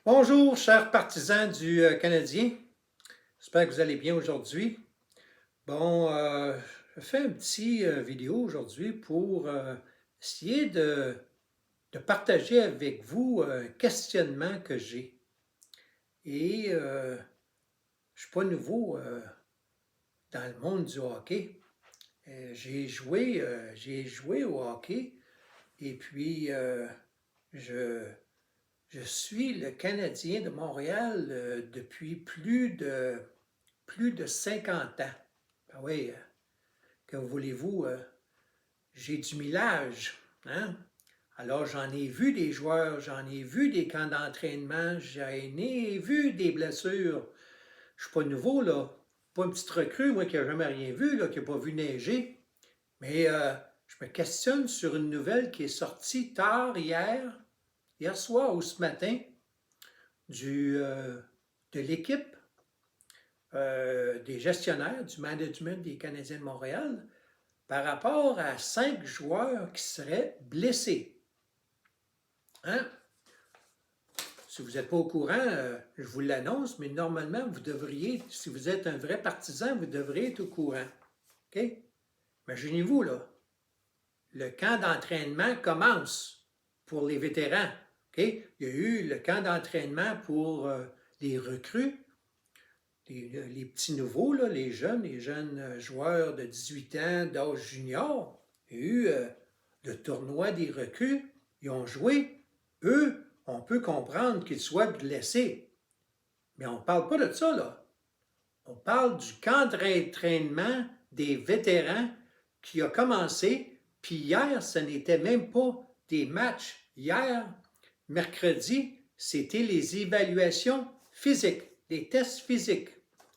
Bonjour, chers partisans du Canadien. J'espère que vous allez bien aujourd'hui. Bon, je fais une petite vidéo aujourd'hui pour essayer de partager avec vous un questionnement que j'ai. Et je ne suis pas nouveau dans le monde du hockey. J'ai joué au hockey et puis je, je suis le Canadien de Montréal depuis plus de 50 ans. Ben oui, que voulez-vous, j'ai du millage, hein? Alors j'en ai vu des joueurs, j'en ai vu des camps d'entraînement, j'en ai vu des blessures. Je suis pas nouveau, là. Pas une petite recrue, moi, qui n'a jamais rien vu, là, qui n'a pas vu neiger. Mais je me questionne sur une nouvelle qui est sortie tard hier soir ou ce matin, du, euh, de l'équipe des gestionnaires du management des Canadiens de Montréal par rapport à 5 joueurs qui seraient blessés. Hein? Si vous n'êtes pas au courant, je vous l'annonce, mais normalement, vous devriez, si vous êtes un vrai partisan, vous devriez être au courant. OK? Imaginez-vous, là, le camp d'entraînement commence pour les vétérans. OK? Il y a eu le camp d'entraînement pour les recrues, les petits nouveaux, là, les jeunes joueurs de 18 ans d'âge junior. Il y a eu le tournoi des recrues. Ils ont joué. Eux, on peut comprendre qu'ils soient blessés. Mais on ne parle pas de ça, là. On parle du camp d'entraînement des vétérans qui a commencé. Puis hier, ce n'était même pas des matchs. Hier, mercredi, c'était les évaluations physiques, les tests physiques.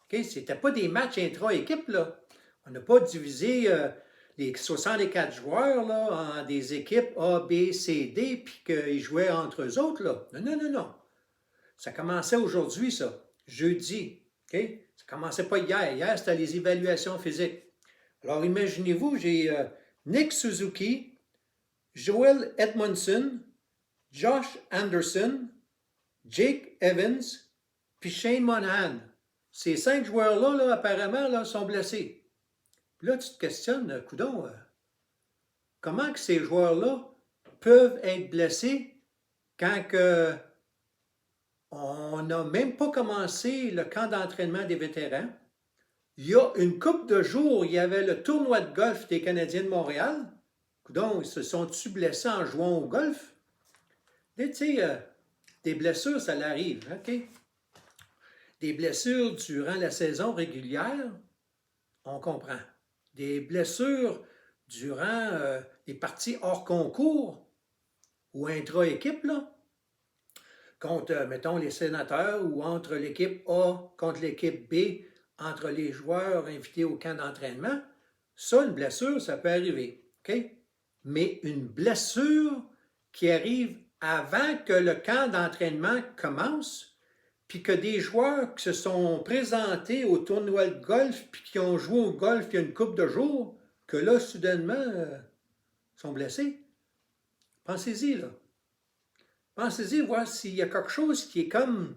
Okay? Ce n'était pas des matchs intra-équipe, là. On n'a pas divisé les 64 joueurs là, en des équipes A, B, C, D, puis qu'ils jouaient entre eux autres. Là. Non, non, non, non. Ça commençait aujourd'hui, ça, jeudi. Okay? Ça ne commençait pas hier. Hier, c'était les évaluations physiques. Alors, imaginez-vous, j'ai Nick Suzuki, Joel Edmondson, Josh Anderson, Jake Evans, puis Shane Monahan. Ces 5 joueurs-là, là, apparemment, là, sont blessés. Puis là, tu te questionnes, coudon, comment que ces joueurs-là peuvent être blessés quand que on n'a même pas commencé le camp d'entraînement des vétérans? Il y a une couple de jours, il y avait le tournoi de golf des Canadiens de Montréal. Coudon, ils se sont-ils blessés en jouant au golf? Tu sais, des blessures, ça l'arrive, OK? Des blessures durant la saison régulière, on comprend. Des blessures durant les parties hors concours ou intra-équipe, là, contre, mettons, les sénateurs ou entre l'équipe A contre l'équipe B, entre les joueurs invités au camp d'entraînement, ça, une blessure, ça peut arriver. OK? Mais une blessure qui arrive avant que le camp d'entraînement commence, puis que des joueurs qui se sont présentés au tournoi de golf, puis qui ont joué au golf il y a une couple de jours, que là, soudainement, sont blessés. Pensez-y, là. Pensez-y, voir s'il y a quelque chose qui est comme...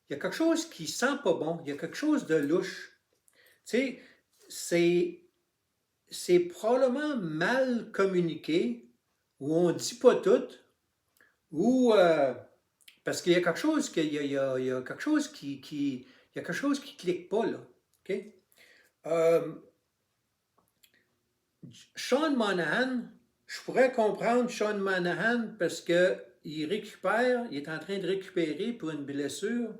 Il y a quelque chose qui sent pas bon. Il y a quelque chose de louche. Tu sais, c'est probablement mal communiqué, ou on ne dit pas tout, ou parce qu'il y a quelque chose il y a quelque chose il y a quelque chose qui clique pas là. OK? Euh, Sean Monahan, je pourrais comprendre Sean Monahan parce que il récupère, il est en train de récupérer pour une blessure.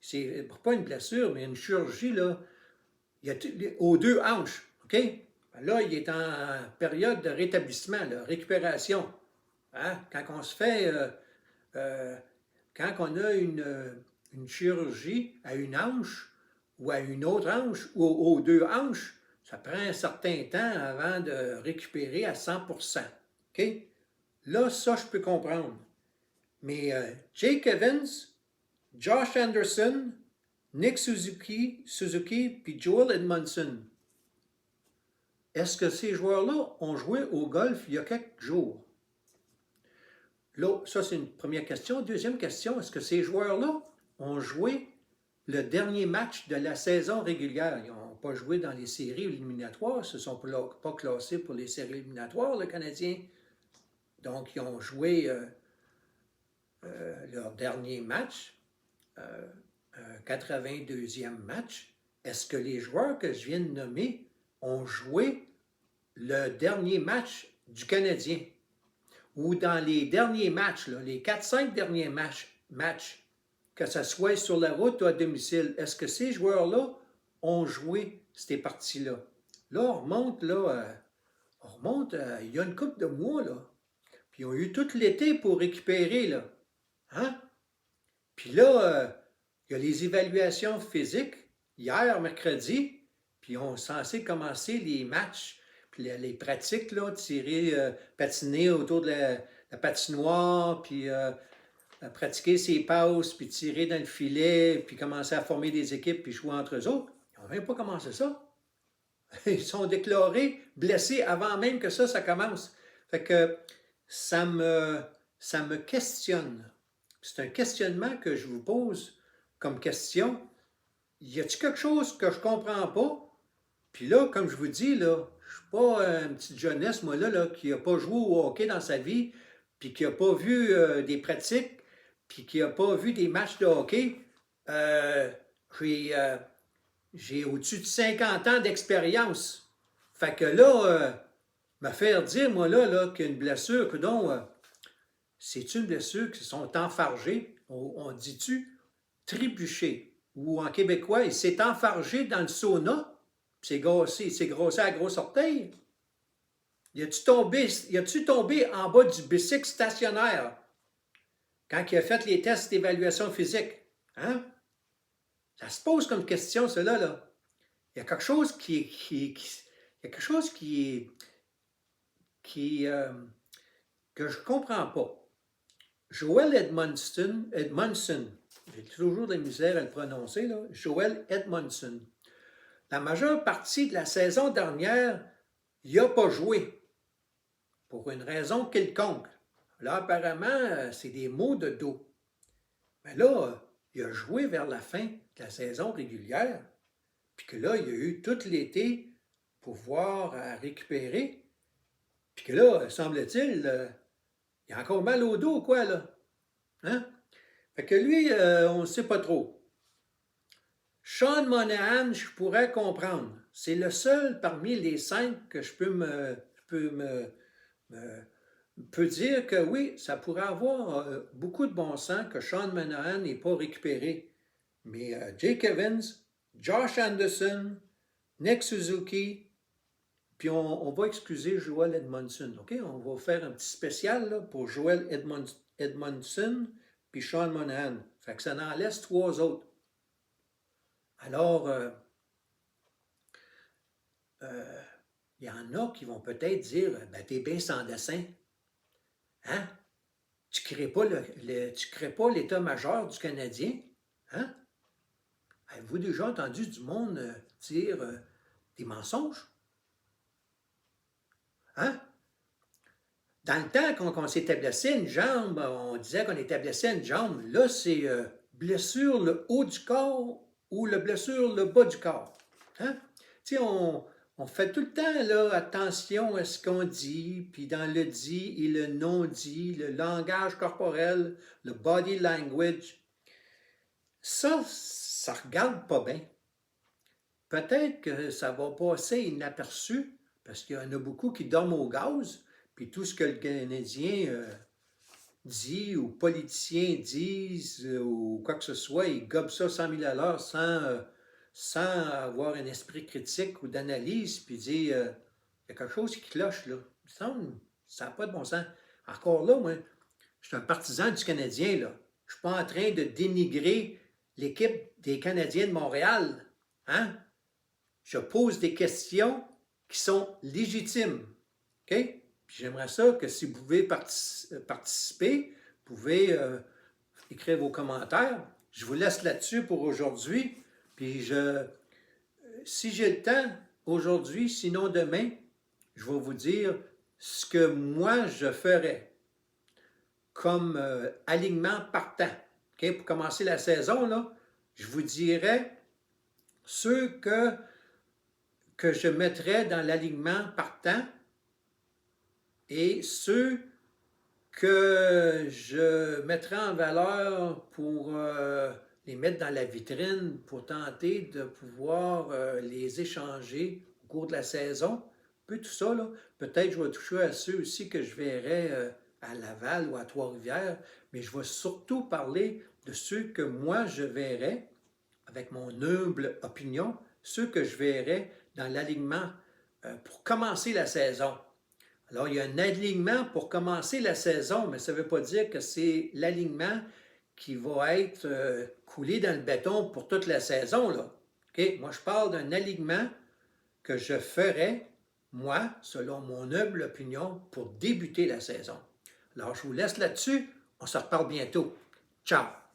C'est pas une blessure, mais une chirurgie là. Il y a aux 2 hanches. OK? Là, il est en période de rétablissement, là, récupération. Hein? Quand on se fait euh, quand on a une chirurgie à une hanche ou à une autre hanche ou aux 2 hanches, ça prend un certain temps avant de récupérer à 100%. OK? Là, ça, je peux comprendre. Mais Jake Evans, Josh Anderson, Nick Suzuki puis Joel Edmondson, est-ce que ces joueurs-là ont joué au golf il y a quelques jours? là, ça, c'est une première question. Deuxième question, est-ce que ces joueurs-là ont joué le dernier match de la saison régulière? Ils n'ont pas joué dans les séries éliminatoires, ils ne se sont pas classés pour les séries éliminatoires, le Canadien. Donc, ils ont joué leur dernier match, 82e match. Est-ce que les joueurs que je viens de nommer ont joué le dernier match du Canadien? Ou dans les derniers matchs, là, les 4-5 derniers matchs, que ce soit sur la route ou à domicile, est-ce que ces joueurs-là ont joué ces parties-là? Là, on remonte, il y a une couple de mois, là. Puis ils ont eu tout l'été pour récupérer, là. Hein? Puis là, il y a les évaluations physiques, hier, mercredi, puis ils ont censé commencer les matchs, puis les pratiques, là, tirer, patiner autour de la patinoire, puis pratiquer ses passes, puis tirer dans le filet, puis commencer à former des équipes, puis jouer entre eux autres. Ils n'ont même pas commencé ça. Ils sont déclarés blessés avant même que ça commence. Fait que ça me questionne. C'est un questionnement que je vous pose comme question. Y a-t-il quelque chose que je ne comprends pas? Puis là, comme je vous dis, là, je ne suis pas une petite jeunesse, moi, là qui n'a pas joué au hockey dans sa vie, puis qui n'a pas vu des pratiques, puis qui n'a pas vu des matchs de hockey. J'ai au-dessus de 50 ans d'expérience. Fait que là, me faire dire, moi, là qu'une blessure, que donc, c'est une blessure qui sont enfargées, on dit-tu, trébuché, ou en québécois, il s'est enfargé dans le sauna, c'est grossé à gros orteil. Y a-tu tombé en bas du bicycle stationnaire quand il a fait les tests d'évaluation physique? Hein? Ça se pose comme question, cela, là. Il y a quelque chose que je ne comprends pas. Joel Edmondson, j'ai toujours de la misère à le prononcer, là, Joel Edmondson. La majeure partie de la saison dernière, il n'a pas joué pour une raison quelconque. Là, apparemment, c'est des maux de dos. Mais là, il a joué vers la fin de la saison régulière, puis que là, il a eu tout l'été pour pouvoir récupérer, puis que là, semble-t-il, il a encore mal au dos, quoi, là. Hein? Fait que lui, on ne sait pas trop. Sean Monahan, je pourrais comprendre. C'est le seul parmi les 5 que je peux dire que oui, ça pourrait avoir beaucoup de bon sens que Sean Monahan n'ait pas récupéré. Mais Jake Evans, Josh Anderson, Nick Suzuki, puis on va excuser Joel Edmondson, OK? On va faire un petit spécial là, pour Joel Edmondson puis Sean Monahan. Fait que ça en laisse 3 autres. Alors, il y en a qui vont peut-être dire, ben t'es bien sans dessin. Hein? Tu ne crées pas l'état-major du Canadien. Hein? Avez-vous déjà entendu du monde dire des mensonges? Hein? Dans le temps, quand on s'était blessé une jambe, on disait qu'on était blessé une jambe. Là, c'est blessure le haut du corps ou le blessure le bas du corps. Hein? Tu sais, on fait tout le temps là, attention à ce qu'on dit, puis dans le dit et le non-dit, le langage corporel, le body language. Ça regarde pas bien. Peut-être que ça va passer inaperçu, parce qu'il y en a beaucoup qui dorment au gaz, puis tout ce que le Canadien dit ou politiciens disent ou quoi que ce soit, ils gobent ça 100 000 à l'heure sans avoir un esprit critique ou d'analyse, puis dire il y a quelque chose qui cloche là. Il me semble ça n'a pas de bon sens. Encore là, moi, je suis un partisan du Canadien, là. Je ne suis pas en train de dénigrer l'équipe des Canadiens de Montréal. Hein? Je pose des questions qui sont légitimes. OK? Puis j'aimerais ça que si vous pouvez participer, vous pouvez écrire vos commentaires. Je vous laisse là-dessus pour aujourd'hui. Puis si j'ai le temps aujourd'hui, sinon demain, je vais vous dire ce que moi je ferais. comme alignement partant. Okay? Pour commencer la saison, là, je vous dirais ceux que je mettrais dans l'alignement partant et ceux que je mettrais en valeur pour les mettre dans la vitrine, pour tenter de pouvoir les échanger au cours de la saison. Un peu tout ça, là. Peut-être je vais toucher à ceux aussi que je verrais à Laval ou à Trois-Rivières, mais je vais surtout parler de ceux que moi je verrais, avec mon humble opinion, ceux que je verrais dans l'alignement pour commencer la saison. Alors, il y a un alignement pour commencer la saison, mais ça ne veut pas dire que c'est l'alignement qui va être coulé dans le béton pour toute la saison, là. Okay? Moi, je parle d'un alignement que je ferais, moi, selon mon humble opinion, pour débuter la saison. Alors, je vous laisse là-dessus. On se reparle bientôt. Ciao!